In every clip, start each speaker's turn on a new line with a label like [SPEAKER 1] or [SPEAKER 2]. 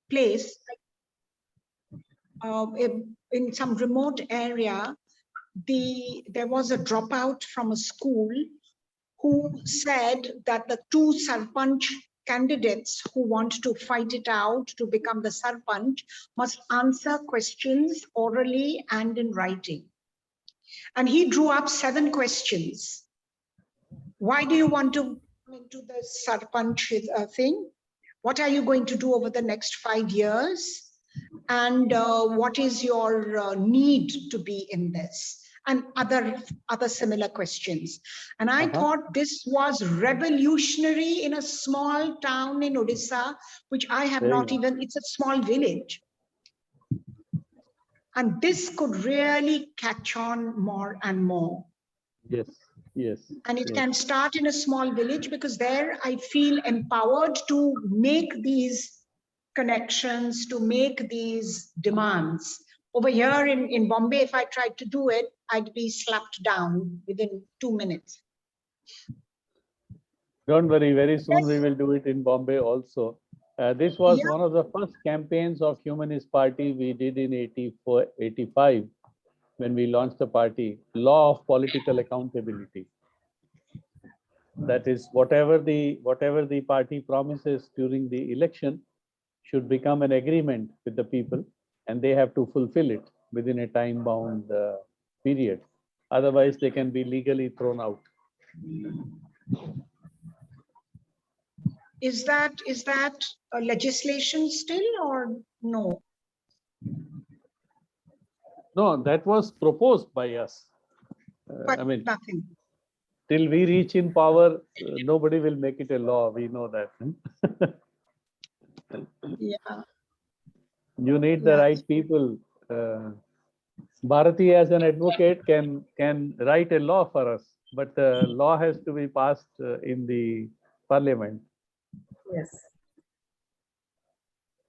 [SPEAKER 1] place, in some remote area, there was a dropout from a school who said that the two Sarpanch candidates who want to fight it out to become the Sarpanch must answer questions orally and in writing. And he drew up 7 questions. Why do you want to come into the Sarpanch thing? What are you going to do over the next 5 years? And what is your need to be in this? And other similar questions. And I thought this was revolutionary in a small town in Odisha, which I have not even, it's a small village. And this could really catch on more and more.
[SPEAKER 2] Yes, yes.
[SPEAKER 1] And it can start in a small village, because there I feel empowered to make these connections, to make these demands. Over here in Bombay, if I tried to do it, I'd be slapped down within 2 minutes.
[SPEAKER 2] Don't worry, very soon we will do it in Bombay also. This was one of the first campaigns of Humanist Party we did in 84, 85, when we launched the party, law of political accountability. That is, whatever the party promises during the election should become an agreement with the people, and they have to fulfill it within a time-bound period. Otherwise, they can be legally thrown out.
[SPEAKER 1] Is that a legislation still, or no?
[SPEAKER 2] No, that was proposed by us.
[SPEAKER 1] But
[SPEAKER 2] I mean,
[SPEAKER 1] nothing.
[SPEAKER 2] Till we reach in power, nobody will make it a law. We know that.
[SPEAKER 1] Yeah.
[SPEAKER 2] You need the right people. Bharati, as an advocate, can write a law for us, but the law has to be passed in the parliament.
[SPEAKER 1] Yes.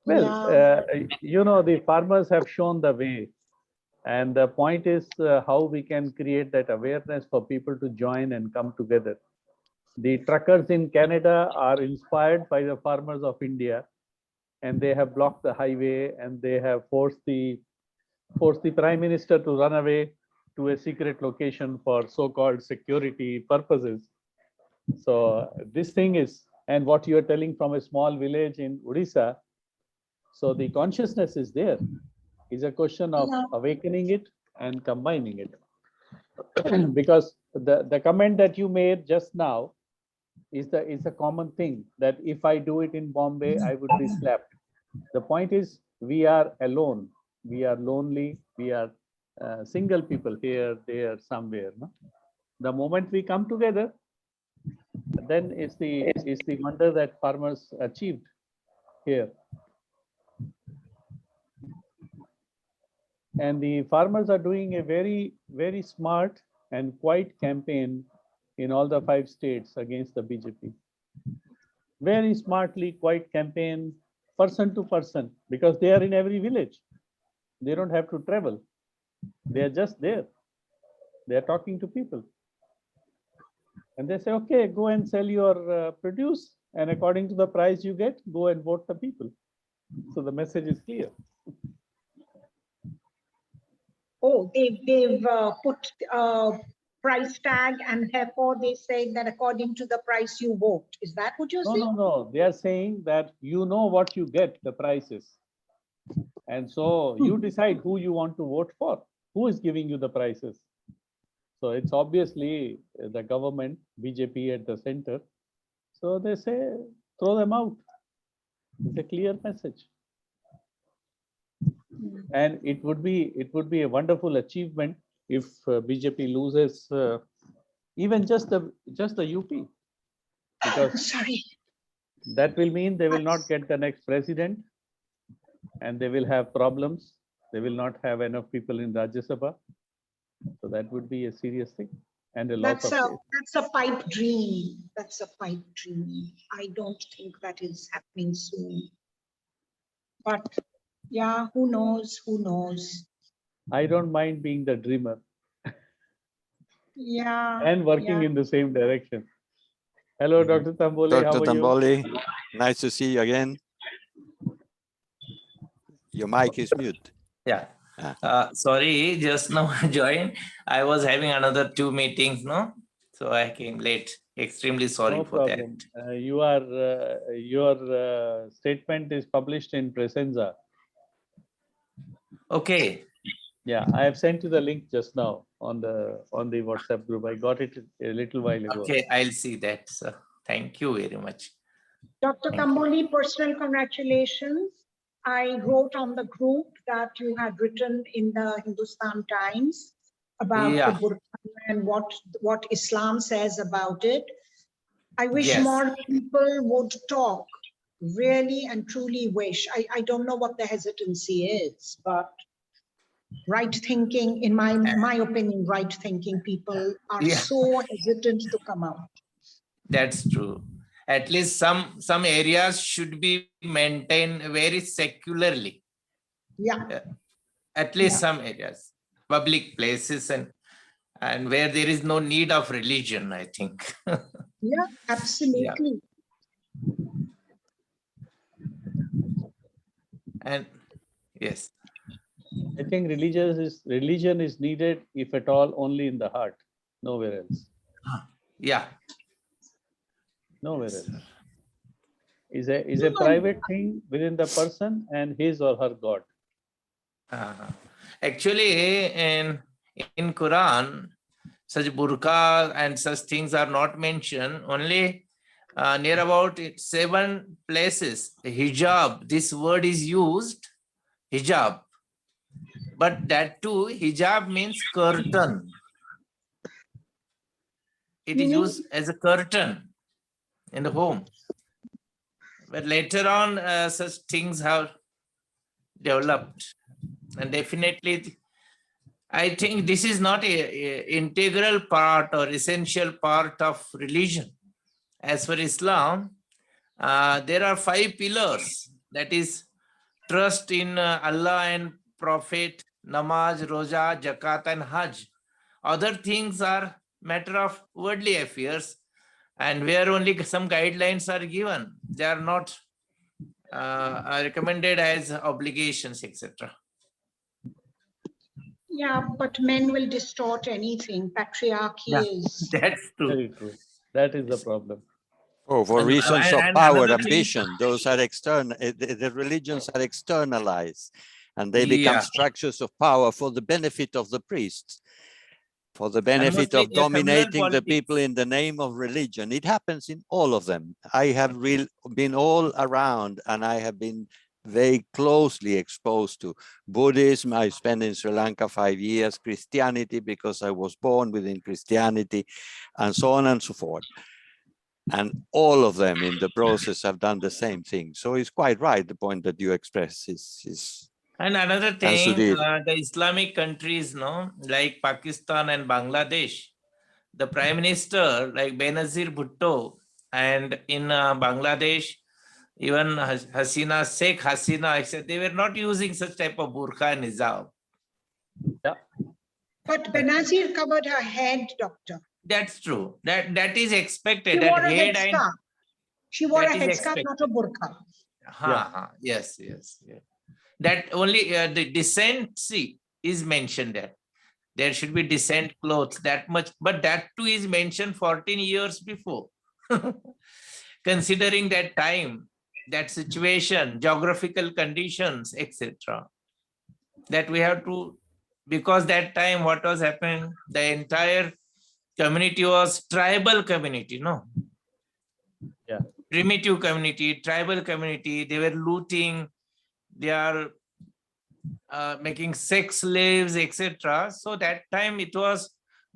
[SPEAKER 2] Well, you know, the farmers have shown the way. And the point is how we can create that awareness for people to join and come together. The truckers in Canada are inspired by the farmers of India, and they have blocked the highway, and they have forced the Prime Minister to run away to a secret location for so-called security purposes. So this thing is, and what you are telling from a small village in Odisha, so the consciousness is there. It's a question of awakening it and combining it. Because the comment that you made just now is a common thing, that if I do it in Bombay, I would be slapped. The point is, we are alone, we are lonely, we are single people here, there, somewhere. No? The moment we come together, then it's the wonder that farmers achieved here. And the farmers are doing a very, very smart and quiet campaign in all the 5 states against the BJP. Very smartly, quiet campaign, person to person, because they are in every village. They don't have to travel. They are just there. They are talking to people. And they say, okay, go and sell your produce. And according to the price you get, go and vote the people. So the message is clear.
[SPEAKER 1] Oh, they've put price tag, and therefore they say that according to the price you vote. Is that what you're saying?
[SPEAKER 2] No. They are saying that you know what you get, the prices. And so you decide who you want to vote for. Who is giving you the prices? So it's obviously the government, BJP at the center. So they say, throw them out. It's a clear message. And it would be a wonderful achievement if BJP loses even just the UP, because that will mean they will not get the next president, and they will have problems. They will not have enough people in Rajya Sabha. So that would be a serious thing and a loss of faith.
[SPEAKER 1] That's a pipe dream. That's a pipe dream. I don't think that is happening soon. But yeah, who knows? Who knows?
[SPEAKER 2] I don't mind being the dreamer.
[SPEAKER 1] Yeah.
[SPEAKER 2] And working in the same direction. Hello, Dr. Tamboli.
[SPEAKER 3] Dr. Tamboli, nice to see you again. Your mic is mute.
[SPEAKER 4] Yeah.
[SPEAKER 3] Ah.
[SPEAKER 4] Sorry, just now I joined. I was having another 2 meetings, no? So I came late. Extremely sorry
[SPEAKER 2] No
[SPEAKER 4] for that.
[SPEAKER 2] problem. Your statement is published in Presenza.
[SPEAKER 4] Okay.
[SPEAKER 2] Yeah, I have sent you the link just now on the WhatsApp group. I got it a little while ago.
[SPEAKER 4] Okay, I'll see that. So thank you very much.
[SPEAKER 1] Dr.
[SPEAKER 4] Thank you.
[SPEAKER 1] Kamboli, personal congratulations. I wrote on the group that you had written in the Hindustan Times about the
[SPEAKER 4] Yeah.
[SPEAKER 1] burqa and what Islam says about it. I wish
[SPEAKER 4] Yes.
[SPEAKER 1] more people would talk, really and truly wish. I don't know what the hesitancy is, but right thinking, in my opinion, right thinking people are
[SPEAKER 4] Yeah.
[SPEAKER 1] so hesitant to come out.
[SPEAKER 4] That's true. At least some areas should be maintained very secularly.
[SPEAKER 1] Yeah,
[SPEAKER 4] At least
[SPEAKER 1] Yeah.
[SPEAKER 4] some areas, public places, and where there is no need of religion, I think.
[SPEAKER 1] yeah, absolutely.
[SPEAKER 4] And yes,
[SPEAKER 2] I think religion is needed, if at all, only in the heart, nowhere else.
[SPEAKER 4] yeah,
[SPEAKER 2] Nowhere else. Is a
[SPEAKER 1] No,
[SPEAKER 2] private thing within the person and his or her God.
[SPEAKER 4] actually, in Quran, such burqa and such things are not mentioned. Only near about 7 places, hijab. This word is used, hijab. But that too, hijab means curtain. It is
[SPEAKER 1] Meaning?
[SPEAKER 4] used as a curtain in the home. But later on, such things have developed. And definitely, I think this is not a integral part or essential part of religion. As for Islam, there are 5 pillars. That is trust in Allah and Prophet, namaz, roja, zakat, and hajj. Other things are matter of worldly affairs, and where only some guidelines are given. They are not are recommended as obligations, etc.
[SPEAKER 1] Yeah, but men will distort anything. Patriarchy is.
[SPEAKER 4] That's true.
[SPEAKER 2] Very true. That is the problem.
[SPEAKER 3] Oh, for
[SPEAKER 4] And-
[SPEAKER 3] reasons of
[SPEAKER 4] and
[SPEAKER 3] power,
[SPEAKER 4] another thing-
[SPEAKER 3] ambition, those are external, the religions are externalized and they become
[SPEAKER 4] Yeah.
[SPEAKER 3] structures of power for the benefit of the priests, for the benefit
[SPEAKER 4] mostly
[SPEAKER 3] of
[SPEAKER 4] a communal
[SPEAKER 3] dominating the
[SPEAKER 4] politics.
[SPEAKER 3] people in the name of religion. It happens in all of them. I have been all around and I have been very closely exposed to Buddhism. I spent in Sri Lanka 5 years, Christianity, because I was born within Christianity, and so on and so forth. And all of them in the process have done the same thing. So it's quite right, the point that you express is
[SPEAKER 4] And another thing,
[SPEAKER 3] Sudhir.
[SPEAKER 4] the Islamic countries, no, like Pakistan and Bangladesh, the prime minister, like Benazir Bhutto, and in Bangladesh, even Sheikh Hasina, etc., they were not using such type of burqa and hijab.
[SPEAKER 1] But Benazir covered her head, doctor.
[SPEAKER 4] That's true. That is expected.
[SPEAKER 1] She
[SPEAKER 4] That
[SPEAKER 1] wore a
[SPEAKER 4] head and
[SPEAKER 1] headscarf. She wore a
[SPEAKER 4] that is
[SPEAKER 1] headscarf, not a burqa.
[SPEAKER 4] Yes. That only the decency is mentioned there. There should be decent clothes, that much, but that too is mentioned 14 years before. Considering that time, that situation, geographical conditions, etc. That we have to, because that time what was happening, the entire community was tribal community, no?
[SPEAKER 2] Yeah.
[SPEAKER 4] Primitive community, tribal community, they were looting, they are making sex slaves, etc. So that time it was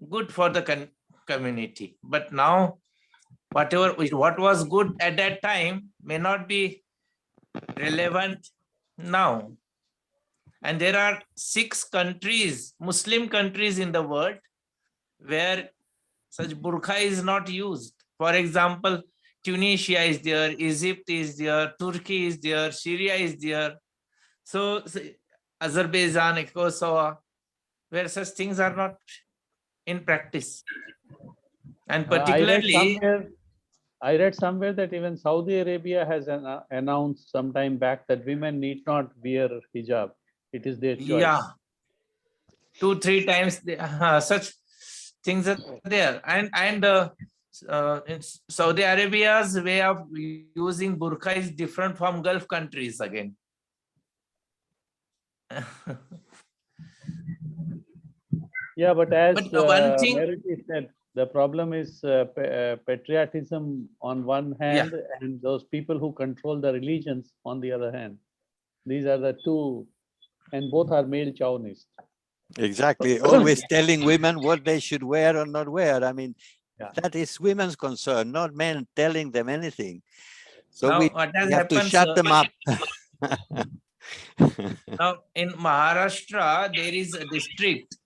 [SPEAKER 4] good for the community. But now, what was good at that time may not be relevant now. And there are 6 countries, Muslim countries in the world, where such burqa is not used. For example, Tunisia is there, Egypt is there, Turkey is there, Syria is there. So Azerbaijan, Kosovo, where such things are not in practice. And
[SPEAKER 2] I read
[SPEAKER 4] particularly,
[SPEAKER 2] somewhere I read somewhere that even Saudi Arabia has announced some time back that women need not wear hijab. It is their choice.
[SPEAKER 4] Yeah, 2-3 times such things are there, and it's Saudi Arabia's way of using burqa is different from Gulf countries again.
[SPEAKER 2] Yeah, but as
[SPEAKER 4] But one thing,
[SPEAKER 2] Merit said, the problem is patriotism on one hand and those people who control the religions on the other hand. These are the two, and both are male chauvinist.
[SPEAKER 3] Exactly. Always telling women what they should wear or not wear. I mean,
[SPEAKER 2] Yeah.
[SPEAKER 3] that is women's concern, not men telling them anything. So
[SPEAKER 4] now
[SPEAKER 3] we
[SPEAKER 4] what has
[SPEAKER 3] have to
[SPEAKER 4] happened,
[SPEAKER 3] shut
[SPEAKER 4] sir,
[SPEAKER 3] them up.
[SPEAKER 4] now in Maharashtra, there is a district,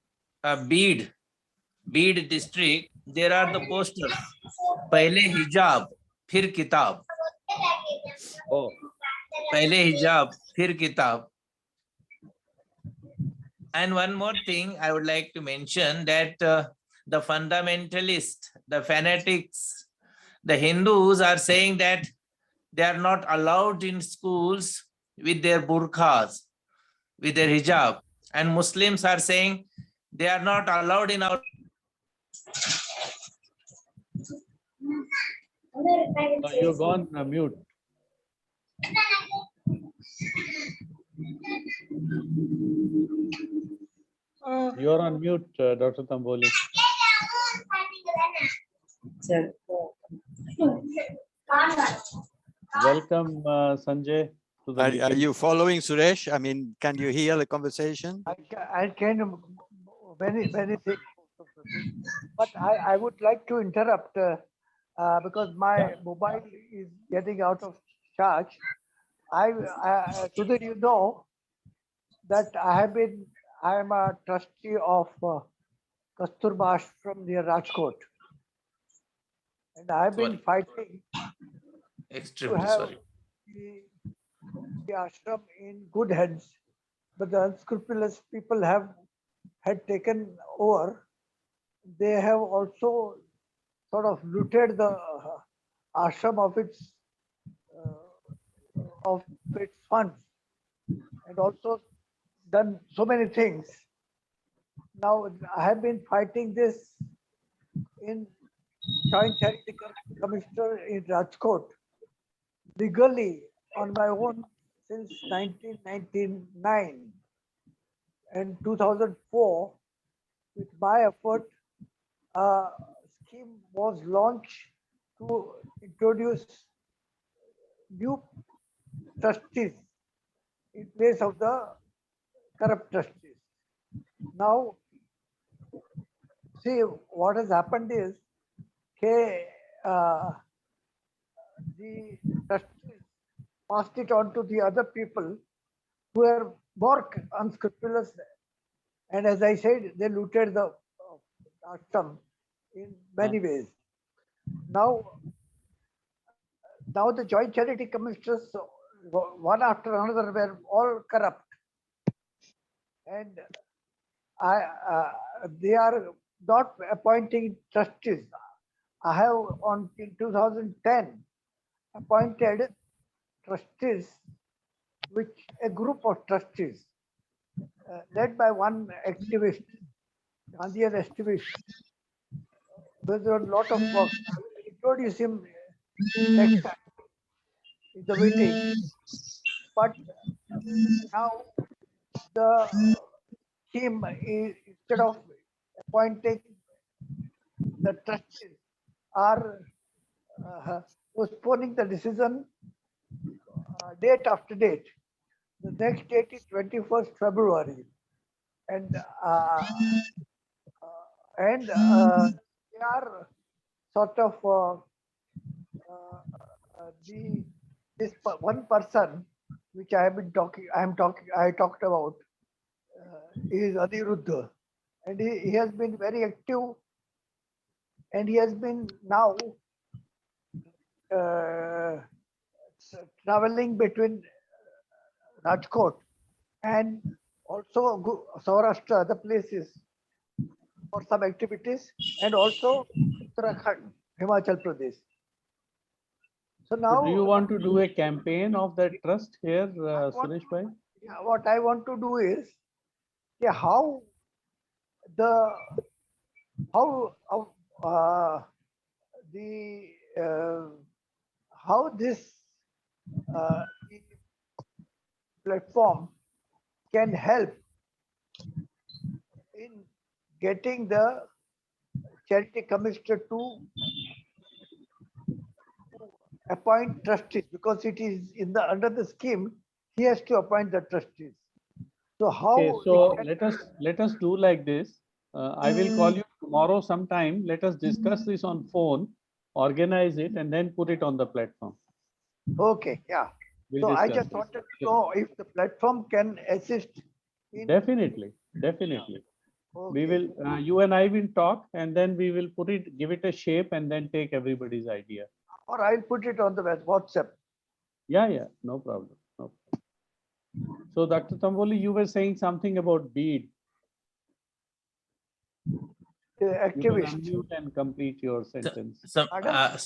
[SPEAKER 4] Bid district, there are the posters. Pehle hijab, fir kitab.
[SPEAKER 2] Oh,
[SPEAKER 4] Pehle hijab, fir kitab. And one more thing I would like to mention, that the fundamentalists, the fanatics, the Hindus are saying that they are not allowed in schools with their burqas, with their hijab. And Muslims are saying they are not allowed in our.
[SPEAKER 2] you're gone mute. You're on mute, Dr. Tamboli. Welcome, Sanjay, to the
[SPEAKER 3] Are
[SPEAKER 2] meeting.
[SPEAKER 3] you following, Suresh? I mean, can you hear the conversation?
[SPEAKER 5] I can many things, but I would like to interrupt because my mobile is getting out of charge. Sudhir, you know that I am a trustee of Kasturba Ashram near Rajkot, and I have been fighting to
[SPEAKER 4] Extremely
[SPEAKER 5] have
[SPEAKER 4] sorry.
[SPEAKER 5] the ashram in good hands, but the unscrupulous people had taken over. They have also sort of looted the ashram of its funds, and also done so many things. Now I have been fighting this in Joint Charity Commissioner in Rajkot legally on my own since 1999. And 2004, with my effort, a scheme was launched to introduce new trustees in place of the corrupt trustees. Now, see, what has happened is the trustees passed it on to the other people who are more unscrupulous. And as I said, they looted the ashram in many ways. Now the joint charity commissioners, one after another, were all corrupt, and they are not appointing trustees. I have in 2010 appointed trustees, which a group of trustees led by one activist, Gandhian activist. There's a lot of work. I will introduce him next time in the meeting. But now the team, instead of appointing the trustees, are postponing the decision date after date. The next date is 21st February, and they are sort of this one person which I talked about is Aniruddha, and he has been very active, and he has been now traveling between Rajkot and also Saurashtra, other places for some activities, and also Uttarakhand, Himachal Pradesh. So
[SPEAKER 2] So
[SPEAKER 5] now,
[SPEAKER 2] do you want to do a campaign of that trust here,
[SPEAKER 5] want-
[SPEAKER 2] Suresh bhai?
[SPEAKER 5] yeah, what I want to do is, yeah, the how the how this uh, platform can help in getting the charity commissioner to appoint trustees, because it is in the under the scheme he has to appoint the trustees. So how
[SPEAKER 2] Okay,
[SPEAKER 5] it
[SPEAKER 2] so
[SPEAKER 5] can-
[SPEAKER 2] let us do like this. I will call you tomorrow sometime. Let us discuss this on phone, organize it, and then put it on the platform.
[SPEAKER 5] okay, yeah.
[SPEAKER 2] We'll
[SPEAKER 5] So I
[SPEAKER 2] discuss
[SPEAKER 5] just
[SPEAKER 2] this.
[SPEAKER 5] wanted to
[SPEAKER 2] Sure.
[SPEAKER 5] know if the platform can assist in.
[SPEAKER 2] Definitely, definitely. We
[SPEAKER 5] Okay.
[SPEAKER 2] will, you and I will talk, and then we will put it, give it a shape, and then take everybody's idea.
[SPEAKER 5] Or I'll put it on the WhatsApp.
[SPEAKER 2] Yeah, yeah, no problem. No problem. So, Dr. Tamboli, you were saying something about bead.
[SPEAKER 5] The
[SPEAKER 2] You can
[SPEAKER 5] activist.
[SPEAKER 2] unmute and complete your sentence.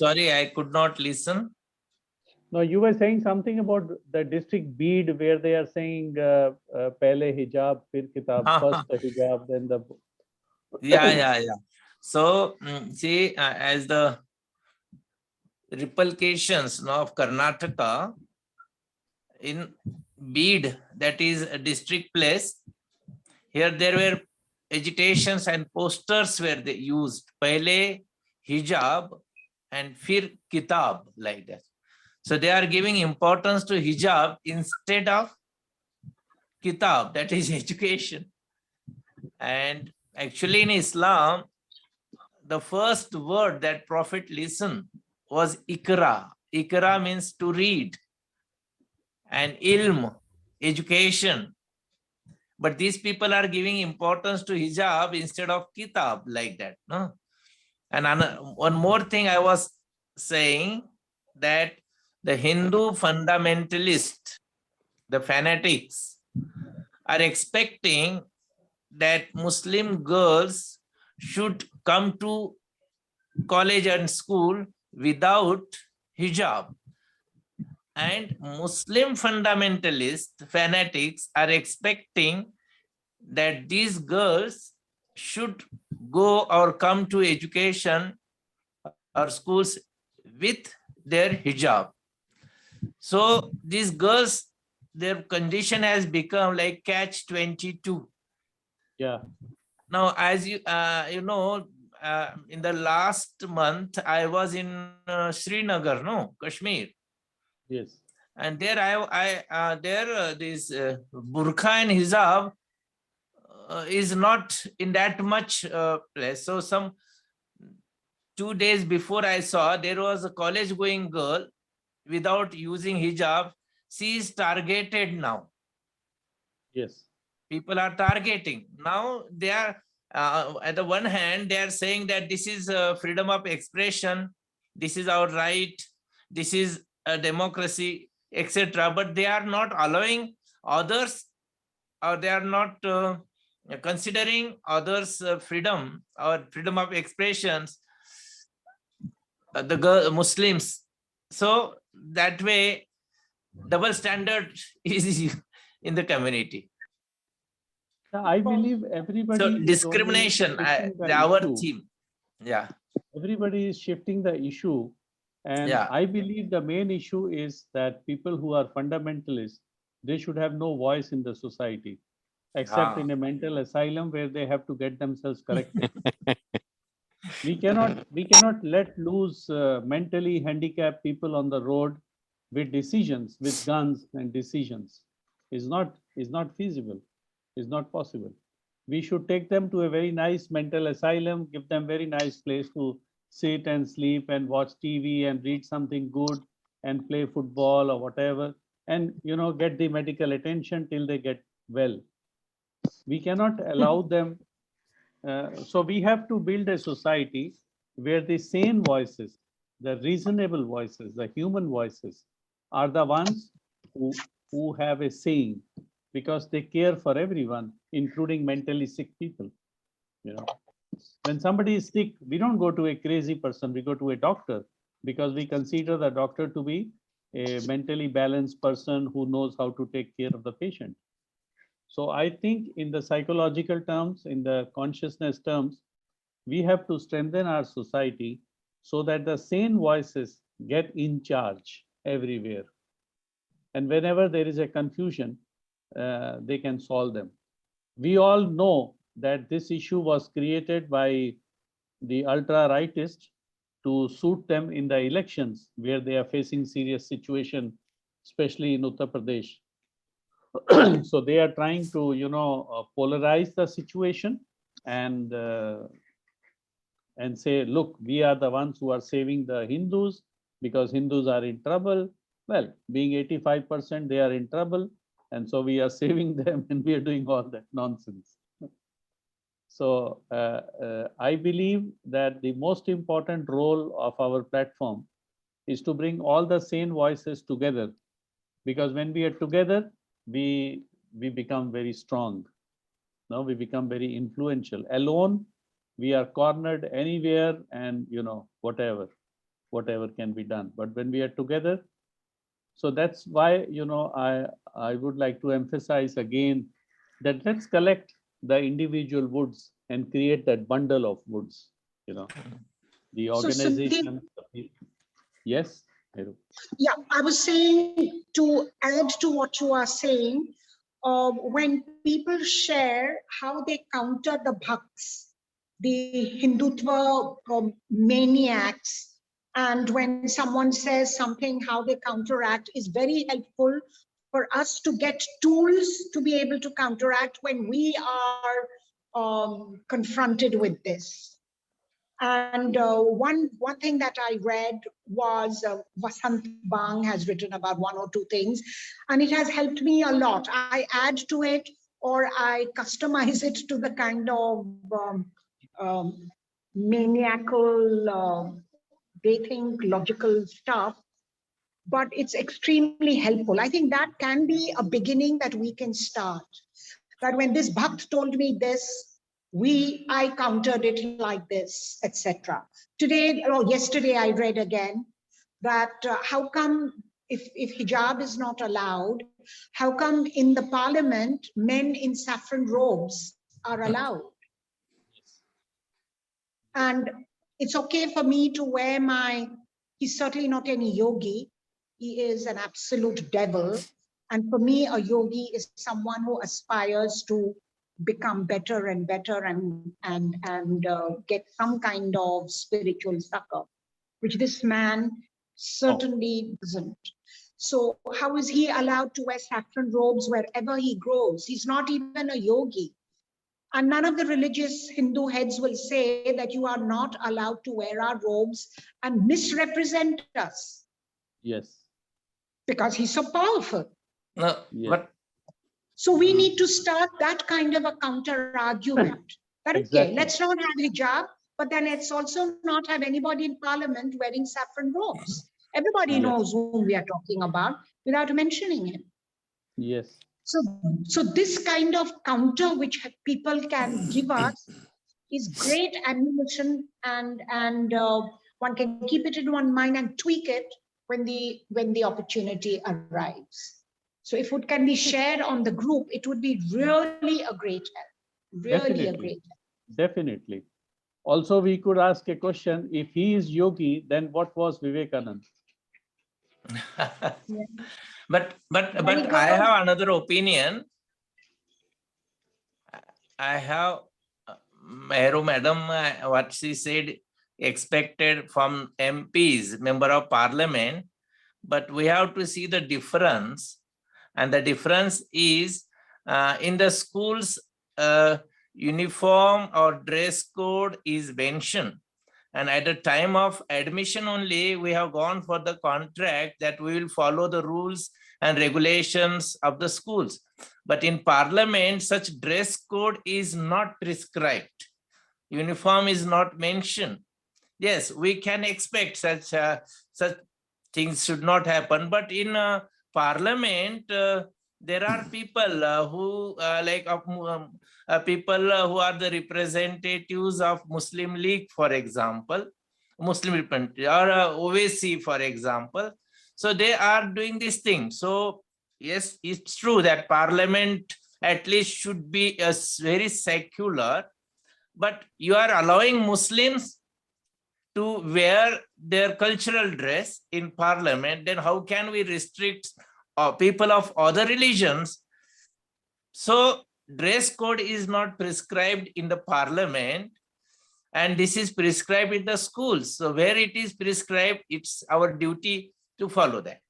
[SPEAKER 4] Sorry, I could not listen.
[SPEAKER 2] No, you were saying something about the district bead where they are saying pehle hijab, fir kitab, first the hijab, then the.
[SPEAKER 4] Yeah. So, see, as the replications now of Karnataka in Bid, that is a district place, here there were agitations and posters were they used. Pehle hijab and fir kitab, like that. So they are giving importance to hijab instead of kitab, that is education. And actually in Islam, the first word that Prophet listened was ikra. Ikra means to read, and ilm, education. But these people are giving importance to hijab instead of kitab, like that. No? And one more thing I was saying, that the Hindu fundamentalists, the fanatics, are expecting that Muslim girls should come to college and school without hijab. And Muslim fundamentalist fanatics are expecting that these girls should go or come to education or schools with their hijab. So these girls, their condition has become like catch 22.
[SPEAKER 2] Yeah.
[SPEAKER 4] Now, as you know, in the last month, I was in Srinagar, no, Kashmir.
[SPEAKER 2] Yes.
[SPEAKER 4] And there this burqa and hijab is not in that much place. So some 2 days before I saw, there was a college going girl without using hijab. She is targeted now.
[SPEAKER 2] Yes.
[SPEAKER 4] People are targeting. Now they are, at the one hand, they are saying that this is freedom of expression, this is our right, this is a democracy, etc. But they are not allowing others, or they are not considering others' freedom or freedom of expressions, the Muslims. So that way, double standard is in the community.
[SPEAKER 2] I believe everybody
[SPEAKER 4] So
[SPEAKER 2] is only
[SPEAKER 4] discrimination,
[SPEAKER 2] shifting the
[SPEAKER 4] our
[SPEAKER 2] issue.
[SPEAKER 4] theme. Yeah.
[SPEAKER 2] Everybody is shifting the issue. And
[SPEAKER 4] Yeah.
[SPEAKER 2] I believe the main issue is that people who are fundamentalists, they should have no voice in the society, except in a mental asylum where they have to get themselves corrected. We cannot let loose mentally handicapped people on the road with decisions, with guns and decisions. Is not feasible, is not possible. We should take them to a very nice mental asylum, give them very nice place to sit and sleep and watch TV and read something good and play football or whatever, and get the medical attention till they get well. We cannot allow them. So we have to build a society where the sane voices, the reasonable voices, the human voices are the ones who have a saying, because they care for everyone, including mentally sick people. When somebody is sick, we don't go to a crazy person, we go to a doctor. because we consider the doctor to be a mentally balanced person who knows how to take care of the patient. So I think in the psychological terms, in the consciousness terms, we have to strengthen our society so that the sane voices get in charge everywhere. And whenever there is a confusion, they can solve them. We all know that this issue was created by the ultra-rightists to suit them in the elections where they are facing serious situation, especially in Uttar Pradesh. So they are trying to, polarize the situation and say, look, we are the ones who are saving the Hindus because Hindus are in trouble. Well, being 85%, they are in trouble. And so we are saving them and we are doing all that nonsense. So I believe that the most important role of our platform is to bring all the sane voices together, because when we are together, we become very strong. Now we become very influential. Alone, we are cornered anywhere, and whatever can be done. But when we are together, so that's why I would like to emphasize again that let's collect the individual woods and create that bundle of woods. The
[SPEAKER 1] So,
[SPEAKER 2] organization. Yes. Heru.
[SPEAKER 1] Yeah, I was saying, to add to what you are saying, when people share how they counter the bhakts, the Hindutva maniacs, and when someone says something, how they counteract is very helpful for us to get tools to be able to counteract when we are confronted with this. And one thing that I read was Vasant Bang has written about one or two things, and it has helped me a lot. I add to it or I customize it to the kind of maniacal, they think logical stuff, but it's extremely helpful. I think that can be a beginning that we can start. That when this Bhakt told me this, I countered it like this, etc. Today or yesterday, I read again that how come if hijab is not allowed, how come in the parliament men in saffron robes are allowed? And it's okay for me to wear he's certainly not any yogi. He is an absolute devil. And for me, a yogi is someone who aspires to become better and better and get some kind of spiritual succor, which this man certainly doesn't. So how is he allowed to wear saffron robes wherever he goes? He's not even a yogi. And none of the religious Hindu heads will say that you are not allowed to wear our robes and misrepresent us.
[SPEAKER 2] Yes.
[SPEAKER 1] Because he's so powerful.
[SPEAKER 4] No,
[SPEAKER 2] Yes.
[SPEAKER 4] but
[SPEAKER 1] So we need to start that kind of a counter argument. That
[SPEAKER 2] Exactly.
[SPEAKER 1] okay, let's not have hijab, but then let's also not have anybody in parliament wearing saffron robes. Everybody
[SPEAKER 2] Yes.
[SPEAKER 1] knows whom we are talking about without mentioning him.
[SPEAKER 2] Yes.
[SPEAKER 1] So this kind of counter which people can give us is great ammunition, and one can keep it in one mind and tweak it when the opportunity arrives. So if it can be shared on the group, it would be really a great help. Really
[SPEAKER 2] Definitely.
[SPEAKER 1] a great help.
[SPEAKER 2] Definitely. Also, we could ask a question: if he is yogi, then what was Vivekananda?
[SPEAKER 4] but I have another opinion. I have Meru madam, what she said expected from MPs, member of parliament, but we have to see the difference, and the difference is in the schools uniform or dress code is mentioned, and at the time of admission only we have gone for the contract that we will follow the rules and regulations of the schools. But in parliament, such dress code is not prescribed. Uniform is not mentioned. Yes, we can expect such things should not happen. But in parliament, there are people who people who are the representatives of Muslim League, for example. Muslim people, or OAC, for example. So they are doing this thing. So yes, it's true that parliament at least should be a very secular, but you are allowing Muslims to wear their cultural dress in parliament, then how can we restrict people of other religions? So dress code is not prescribed in the parliament, and this is prescribed in the schools. So where it is prescribed, it's our duty to follow that.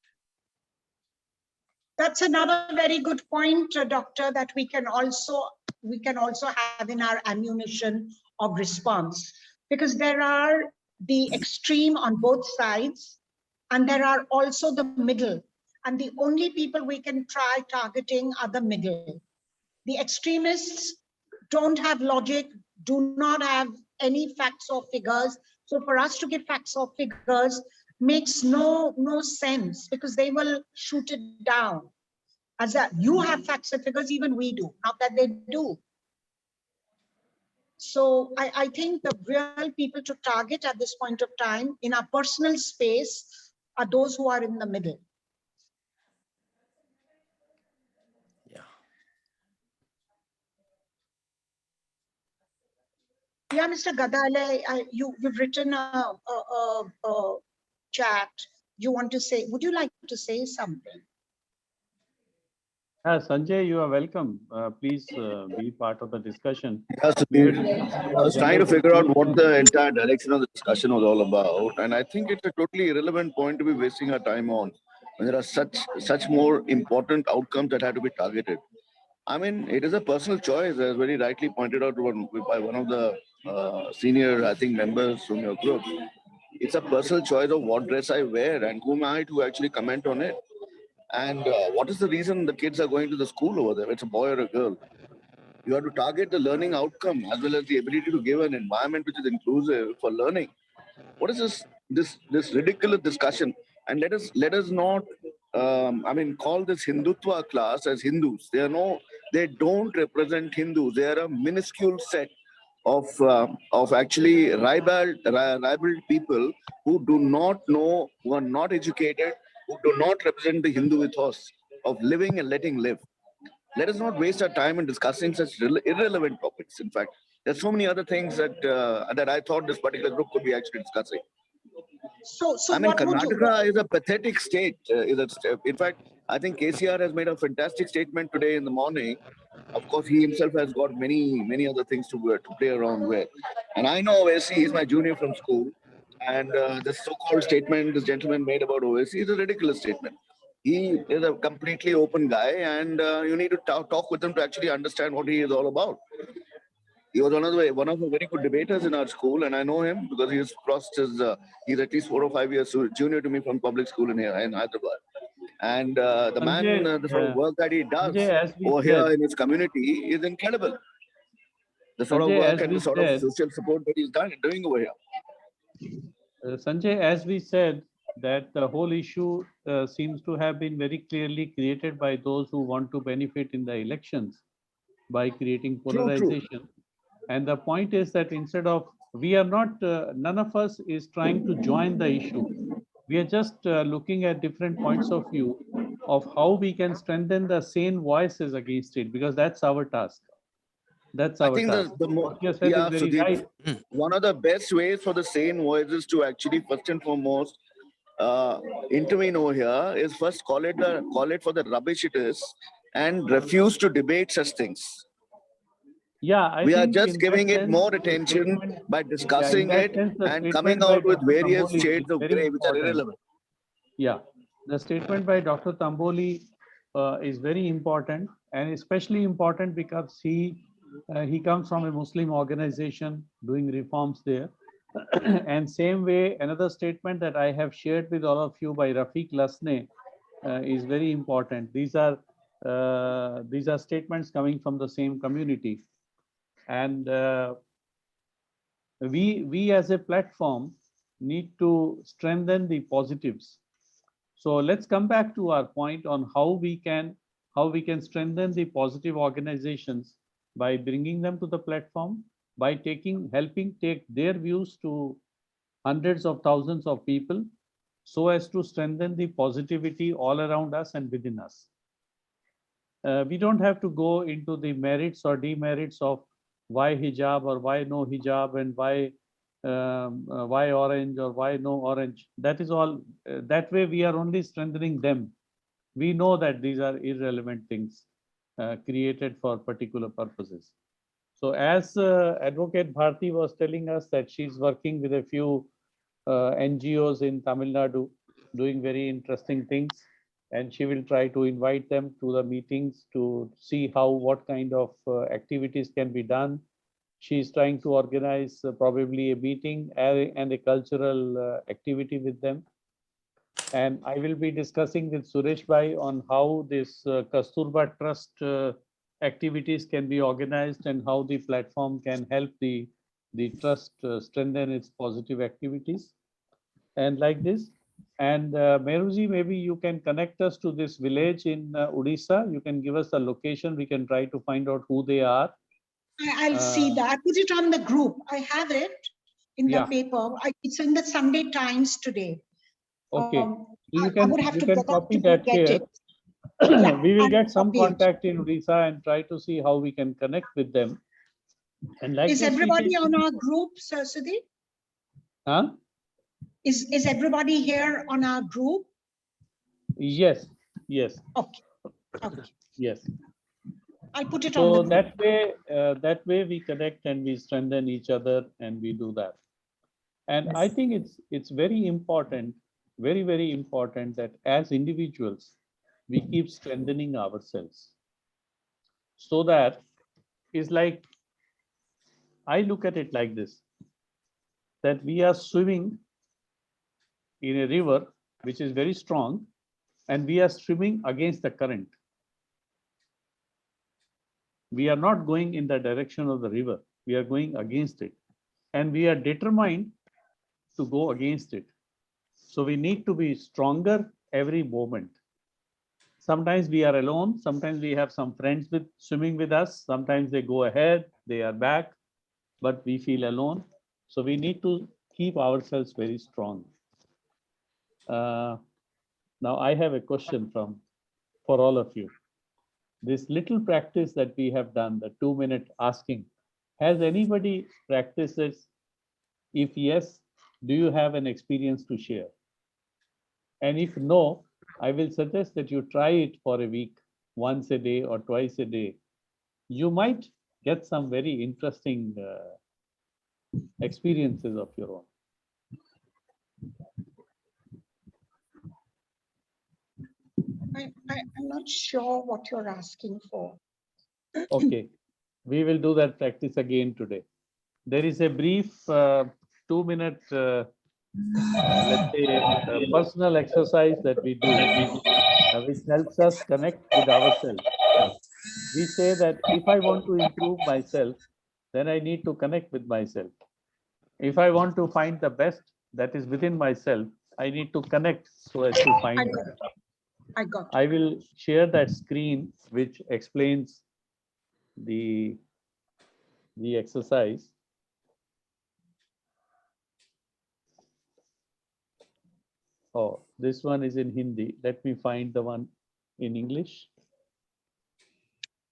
[SPEAKER 1] That's another very good point, Doctor, that we can also have in our ammunition of response, because there are the extreme on both sides, and there are also the middle. And the only people we can try targeting are the middle. The extremists don't have logic, do not have any facts or figures. So for us to give facts or figures makes no sense, because they will shoot it down. As you have facts and figures, even we do, not that they do. So I think the real people to target at this point of time in our personal space are those who are in the middle. Yeah, Mr. Gadale, you've written a chat. You want to say, would you like to say something?
[SPEAKER 2] Sanjay, you are welcome. Please be part of the discussion.
[SPEAKER 6] Yes, I was trying to figure out what the entire direction of the discussion was all about, and I think it's a totally irrelevant point to be wasting our time on when there are such more important outcomes that have to be targeted. I mean, it is a personal choice, as very rightly pointed out by one of the senior, I think, members from your group. It's a personal choice of what dress I wear and whom am I to actually comment on it. And what is the reason the kids are going to the school over there? It's a boy or a girl. You have to target the learning outcome as well as the ability to give an environment which is inclusive for learning. What is this ridiculous discussion? And let us not call this Hindutva class as Hindus. They don't represent Hindus. They are a minuscule set of actually ribald people who do not know, who are not educated, who do not represent the Hindu ethos of living and letting live. Let us not waste our time in discussing such irrelevant topics. In fact, there's so many other things that I thought this particular group could be actually discussing.
[SPEAKER 1] So
[SPEAKER 6] I mean,
[SPEAKER 1] what would you?
[SPEAKER 6] Karnataka is a pathetic state. In fact, I think KCR has made a fantastic statement today in the morning. Of course, he himself has got many other things to play around with. And I know OSC, he's my junior from school. And this so-called statement this gentleman made about OSC is a ridiculous statement. He is a completely open guy, and you need to talk with him to actually understand what he is all about. He was one of the very good debaters in our school, and I know him because he's crossed his. He's at least 4 or 5 years junior to me from public school in Hyderabad. And the
[SPEAKER 2] Sanjay,
[SPEAKER 6] man, the sort of work that he does
[SPEAKER 2] Sanjay, as we
[SPEAKER 6] over
[SPEAKER 2] said,
[SPEAKER 6] here in his community is incredible. The sort of
[SPEAKER 2] Sanjay,
[SPEAKER 6] work
[SPEAKER 2] as
[SPEAKER 6] and
[SPEAKER 2] we
[SPEAKER 6] the sort
[SPEAKER 2] said,
[SPEAKER 6] of social support that he's doing over here.
[SPEAKER 2] Sanjay, as we said, that the whole issue seems to have been very clearly created by those who want to benefit in the elections by creating polarization. And the point is that instead of, we are not, none of us is trying to join the issue. We are just looking at different points of view of how we can strengthen the sane voices against it, because that's our task. That's our task. What you said is very right.
[SPEAKER 6] One of the best ways for the sane voices to actually first and foremost intervene over here is first call it for the rubbish it is and refuse to debate such things.
[SPEAKER 2] Yeah,
[SPEAKER 6] we are just giving it more attention by discussing it and coming out with various shades of grey which are irrelevant.
[SPEAKER 2] Yeah, the statement by Dr. Tamboli is very important, and especially important because he comes from a Muslim organization doing reforms there. And same way, another statement that I have shared with all of you by Rafiq Lasne is very important. These are statements coming from the same community. And we as a platform need to strengthen the positives. So let's come back to our point on how we can strengthen the positive organizations by bringing them to the platform, by helping take their views to hundreds of thousands of people so as to strengthen the positivity all around us and within us. We don't have to go into the merits or demerits of why hijab or why no hijab and why orange or why no orange. That is all. That way we are only strengthening them. We know that these are irrelevant things created for particular purposes. So as Advocate Bharti was telling us that she's working with a few NGOs in Tamil Nadu doing very interesting things, and she will try to invite them to the meetings to see how what kind of activities can be done. She's trying to organize probably a meeting and a cultural activity with them. And I will be discussing with Suresh Bhai on how this Kasturba Trust activities can be organized and how the platform can help the trust strengthen its positive activities. And like this. And Meruji, maybe you can connect us to this village in Odisha. You can give us the location. We can try to find out who they are.
[SPEAKER 1] I'll see that. I put it on the group. I have it in the
[SPEAKER 2] Yeah.
[SPEAKER 1] paper. It's in the Sunday Times today.
[SPEAKER 2] Okay. You
[SPEAKER 1] I
[SPEAKER 2] can
[SPEAKER 1] would have
[SPEAKER 2] you
[SPEAKER 1] to
[SPEAKER 2] can
[SPEAKER 1] get up
[SPEAKER 2] copy
[SPEAKER 1] to go
[SPEAKER 2] that
[SPEAKER 1] get
[SPEAKER 2] here.
[SPEAKER 1] it. Yeah,
[SPEAKER 2] We will
[SPEAKER 1] I'll
[SPEAKER 2] get some
[SPEAKER 1] copy it.
[SPEAKER 2] contact in Odisha and try to see how we can connect with them. And like
[SPEAKER 1] Is
[SPEAKER 2] this, we
[SPEAKER 1] everybody
[SPEAKER 2] can-
[SPEAKER 1] on our group, Sir Sudhi?
[SPEAKER 2] Huh?
[SPEAKER 1] Is everybody here on our group?
[SPEAKER 2] Yes. Yes.
[SPEAKER 1] Okay. Okay.
[SPEAKER 2] Yes.
[SPEAKER 1] I'll put it on the
[SPEAKER 2] So
[SPEAKER 1] group.
[SPEAKER 2] that way we connect and we strengthen each other and we do that. And I think it's very important, very, very important that as individuals, we keep strengthening ourselves. So that is like, I look at it like this, that we are swimming in a river which is very strong and we are swimming against the current. We are not going in the direction of the river. We are going against it. And we are determined to go against it. So we need to be stronger every moment. Sometimes we are alone. Sometimes we have some friends with swimming with us. Sometimes they go ahead, they are back, but we feel alone. So we need to keep ourselves very strong. Now I have a question for all of you. This little practice that we have done, the 2-minute asking, has anybody practiced this? If yes, do you have an experience to share? And if no, I will suggest that you try it for a week, once a day or twice a day. You might get some very interesting experiences of your own.
[SPEAKER 1] I'm not sure what you're asking for.
[SPEAKER 2] Okay, we will do that practice again today. There is a brief 2-minute, let's say, personal exercise that we do, which helps us connect with ourselves. We say that if I want to improve myself, then I need to connect with myself. If I want to find the best that is within myself, I need to connect so as to find that.
[SPEAKER 1] I got it.
[SPEAKER 2] I will share that screen which explains the exercise. Oh, this one is in Hindi. Let me find the one in English.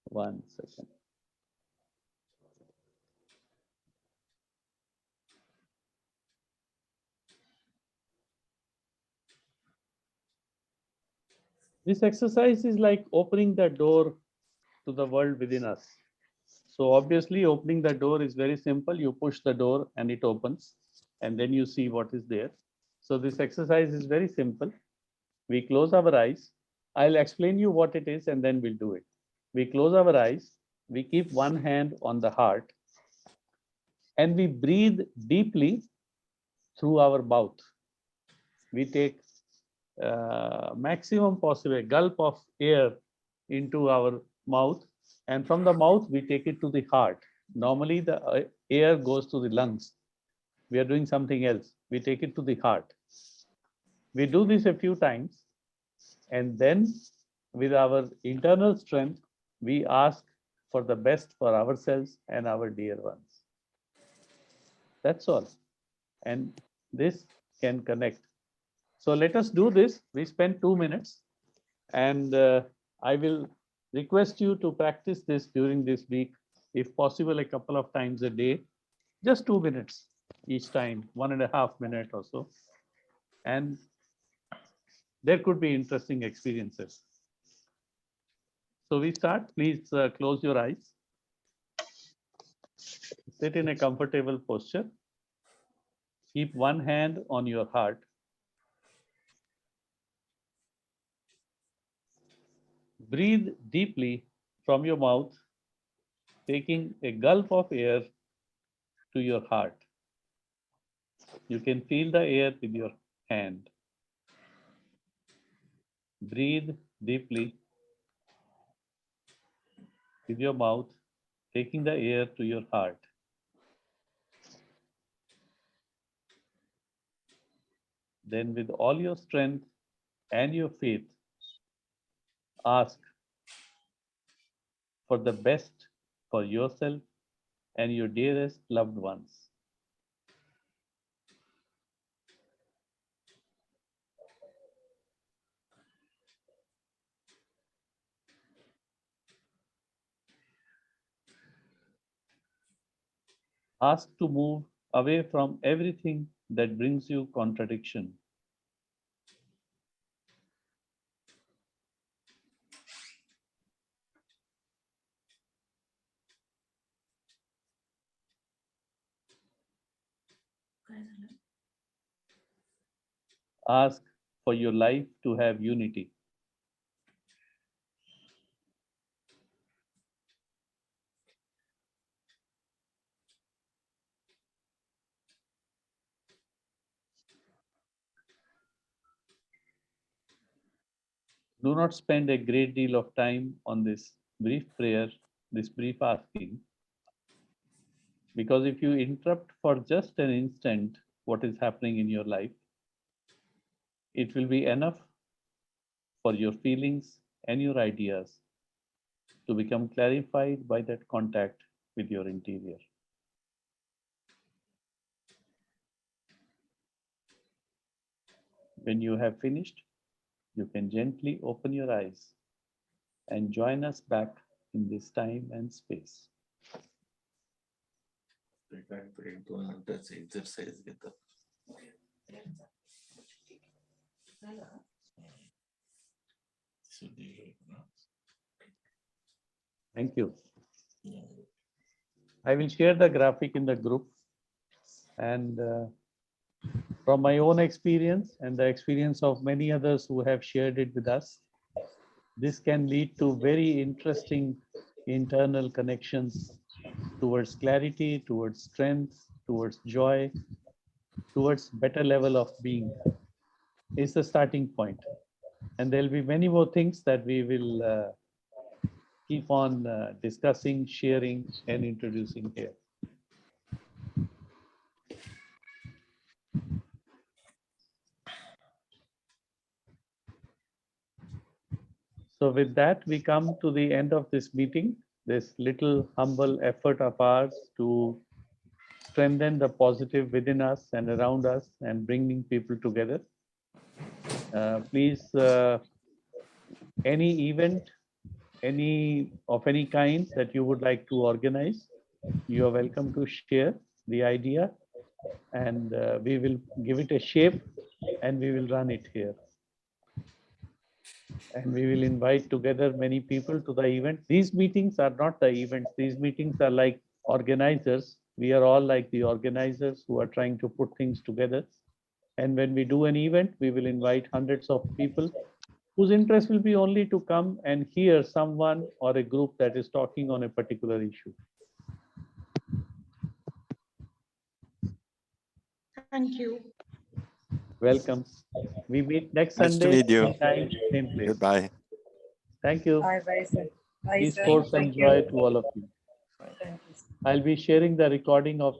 [SPEAKER 2] 1 second. This exercise is like opening the door to the world within us. So obviously opening the door is very simple. You push the door and it opens and then you see what is there. So this exercise is very simple. We close our eyes. I'll explain you what it is and then we'll do it. We close our eyes. We keep one hand on the heart and we breathe deeply through our mouth. We take maximum possible gulp of air into our mouth, and from the mouth we take it to the heart. Normally the air goes to the lungs. We are doing something else. We take it to the heart. We do this a few times, and then with our internal strength, we ask for the best for ourselves and our dear ones. That's all. And this can connect. So let us do this. We spend 2 minutes, and I will request you to practice this during this week, if possible, a couple of times a day, just 2 minutes each time, 1.5 minutes or so. And there could be interesting experiences. So we start. Please close your eyes. Sit in a comfortable posture. Keep one hand on your heart. Breathe deeply from your mouth, taking a gulp of air to your heart. You can feel the air with your hand. Breathe deeply with your mouth, taking the air to your heart. Then, with all your strength and your faith, ask for the best for yourself and your dearest loved ones. Ask to move away from everything that brings you contradiction. Ask for your life to have unity. Do not spend a great deal of time on this brief prayer, this brief asking, because if you interrupt for just an instant what is happening in your life, it will be enough for your feelings and your ideas to become clarified by that contact with your interior. When you have finished, you can gently open your eyes and join us back in this time and space. Thank you. I will share the graphic in the group, and from my own experience and the experience of many others who have shared it with us, this can lead to very interesting internal connections towards clarity, towards strength, towards joy, towards better level of being. Is the starting point. And there'll be many more things that we will keep on discussing, sharing, and introducing here. So with that, we come to the end of this meeting, this little humble effort of ours to strengthen the positive within us and around us and bringing people together. Please, any event, any kind that you would like to organize, you are welcome to share the idea, and we will give it a shape and we will run it here. And we will invite together many people to the event. These meetings are not the events. These meetings are like organizers. We are all like the organizers who are trying to put things together. And when we do an event, we will invite hundreds of people whose interest will be only to come and hear someone or a group that is talking on a particular issue.
[SPEAKER 1] Thank you.
[SPEAKER 2] Welcome. We meet next
[SPEAKER 3] Nice to
[SPEAKER 2] Sunday,
[SPEAKER 3] meet you.
[SPEAKER 2] same time, same place.
[SPEAKER 3] Goodbye.
[SPEAKER 2] Thank you.
[SPEAKER 7] Bye bye, sir. Bye,
[SPEAKER 2] Peace,
[SPEAKER 7] sir.
[SPEAKER 2] force, and
[SPEAKER 7] Thank you.
[SPEAKER 2] joy to all of you.
[SPEAKER 7] Thank you.
[SPEAKER 2] I'll be sharing the recording of